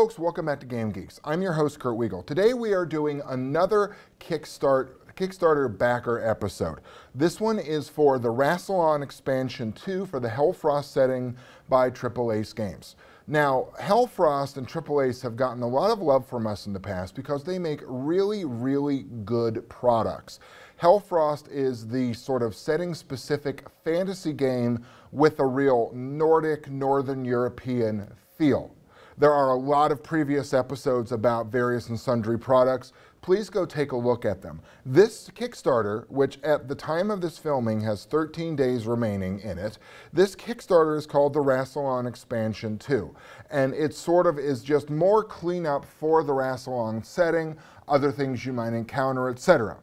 folks, welcome back to Game Geeks. I'm your host, Kurt Wiegel. Today we are doing another Kickstarter backer episode. This one is for the Rassilon Expansion 2 for the HELLFROST setting by Triple Ace Games. Now, HELLFROST and Triple Ace have gotten a lot of love from us in the past because they make really, really good products. HELLFROST is the sort of setting-specific fantasy game with a real Nordic, Northern European feel. There are a lot of previous episodes about various and sundry products. Please go take a look at them. This Kickstarter, which at the time of this filming has 13 days remaining in it, this Kickstarter is called the Rassilon Expansion 2. And it sort of is just more cleanup for the Rassilon setting, other things you might encounter, etc.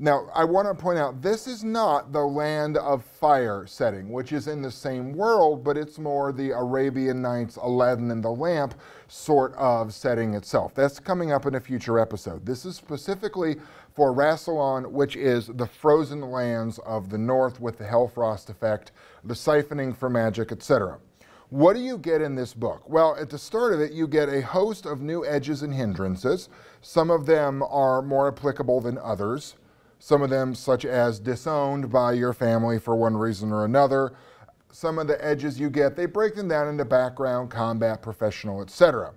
Now, I want to point out, this is not the Land of Fire setting, which is in the same world, but it's more the Arabian Nights, Aladdin and the Lamp sort of setting itself. That's coming up in a future episode. This is specifically for Rassilon, which is the frozen lands of the north with the HELLFROST effect, the siphoning for magic, etc. What do you get in this book? Well, at the start of it, you get a host of new edges and hindrances. Some of them are more applicable than others. Some of them, such as disowned by your family for one reason or another. Some of the edges you get, they break them down into background, combat, professional, etc.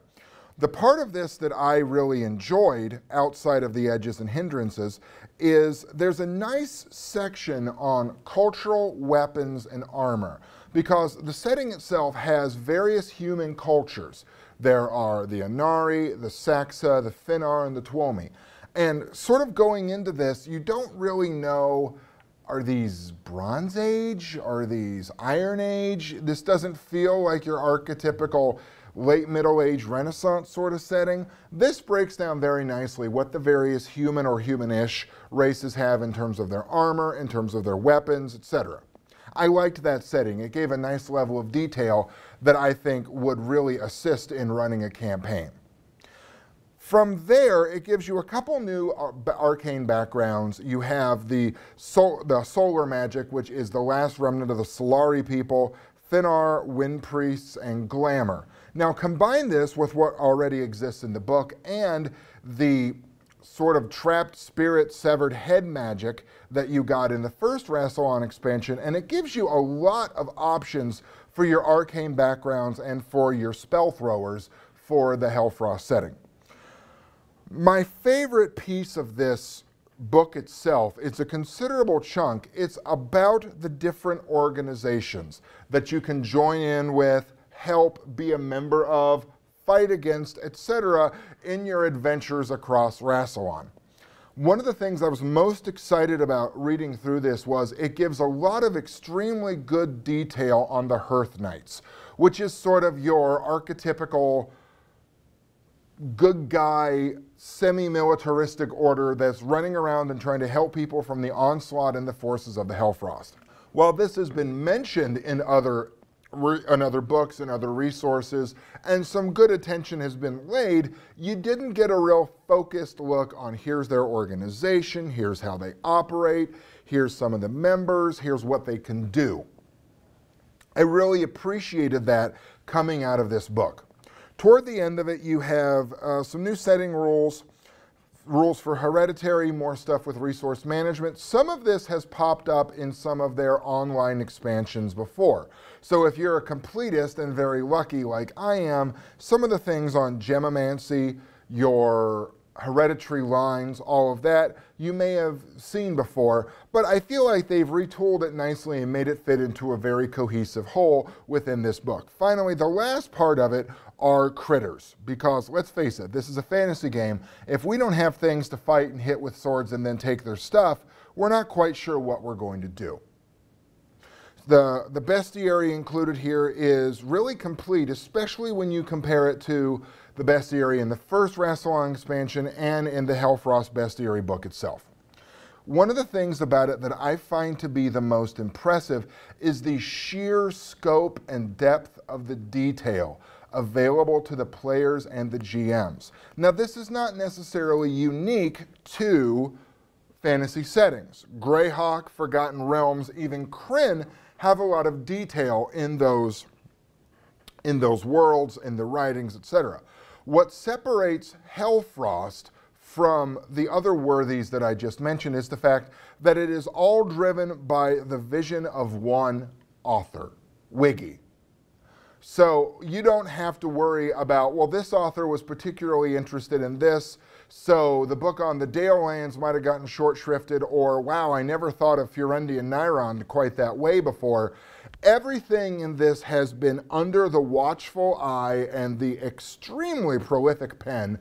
The part of this that I really enjoyed, outside of the edges and hindrances, is there's a nice section on cultural weapons and armor, because the setting itself has various human cultures. There are the Anari, the Saxa, the Finnar, and the Tuomi. And sort of going into this, you don't really know, are these Bronze Age? Are these Iron Age? This doesn't feel like your archetypical late Middle Age Renaissance sort of setting. This breaks down very nicely what the various human or human-ish races have in terms of their armor, in terms of their weapons, etc. I liked that setting. It gave a nice level of detail that I think would really assist in running a campaign. From there, it gives you a couple new arcane backgrounds. You have the solar magic, which is the last remnant of the Solari people, Finnar, Wind Priests, and Glamour. Now combine this with what already exists in the book and the sort of trapped spirit severed head magic that you got in the first Rassilon expansion, and it gives you a lot of options for your arcane backgrounds and for your spell throwers for the HELLFROST setting. My favorite piece of this book itself, it's a considerable chunk. It's about the different organizations that you can join in with, help, be a member of, fight against, etc. in your adventures across Rassilon. One of the things I was most excited about reading through this was it gives a lot of extremely good detail on the Hearth Knights, which is sort of your archetypical good guy, semi-militaristic order that's running around and trying to help people from the onslaught and the forces of the HELLFROST. While this has been mentioned in other books and other resources, and some good attention has been laid, you didn't get a real focused look on here's their organization, here's how they operate, here's some of the members, here's what they can do. I really appreciated that coming out of this book. Toward the end of it, you have some new setting rules for hereditary, more stuff with resource management. Some of this has popped up in some of their online expansions before. So if you're a completist and very lucky like I am, some of the things on gemomancy, your hereditary lines, all of that, you may have seen before, but I feel like they've retooled it nicely and made it fit into a very cohesive whole within this book. Finally, the last part of it are critters, because let's face it, this is a fantasy game. If we don't have things to fight and hit with swords and then take their stuff, we're not quite sure what we're going to do. The bestiary included here is really complete, especially when you compare it to the bestiary in the first Rassilon expansion and in the HELLFROST bestiary book itself. One of the things about it that I find to be the most impressive is the sheer scope and depth of the detail available to the players and the GMs. Now, this is not necessarily unique to fantasy settings. Greyhawk, Forgotten Realms, even Krynn have a lot of detail in those worlds, in the writings, etc. What separates HELLFROST from the other worthies that I just mentioned is the fact that it is all driven by the vision of one author, Wiegel. So you don't have to worry about, well, this author was particularly interested in this, so the book on the Dale Lands might have gotten short shrifted, or wow, I never thought of Furendi and Nairon quite that way before. Everything in this has been under the watchful eye and the extremely prolific pen,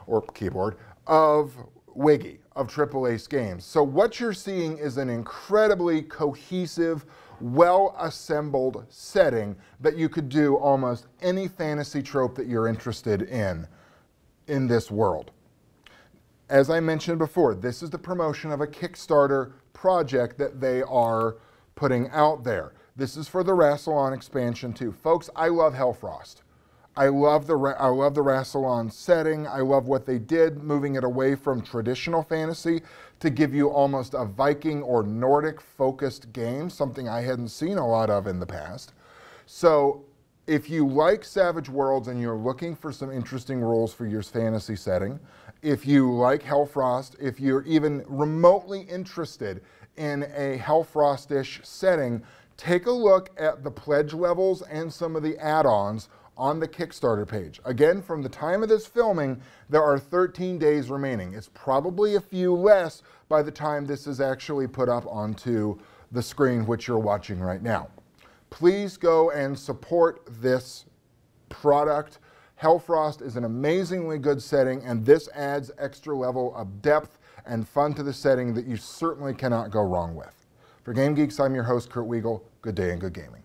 or keyboard, of Wiegel, of Triple Ace Games. So what you're seeing is an incredibly cohesive, well-assembled setting that you could do almost any fantasy trope that you're interested in this world. As I mentioned before, this is the promotion of a Kickstarter project that they are putting out there. This is for the Rassilon Expansion 2. Folks, I love HELLFROST. I love the Rassilon setting. I love what they did, moving it away from traditional fantasy to give you almost a Viking or Nordic focused game, something I hadn't seen a lot of in the past. So if you like Savage Worlds and you're looking for some interesting rules for your fantasy setting, if you like HELLFROST, if you're even remotely interested in a HELLFROST-ish setting, take a look at the pledge levels and some of the add-ons on the Kickstarter page. Again, from the time of this filming, there are 13 days remaining. It's probably a few less by the time this is actually put up onto the screen, which you're watching right now. Please go and support this product. HELLFROST is an amazingly good setting, and this adds extra level of depth and fun to the setting that you certainly cannot go wrong with. For Game Geeks, I'm your host, Kurt Wiegel. Good day and good gaming.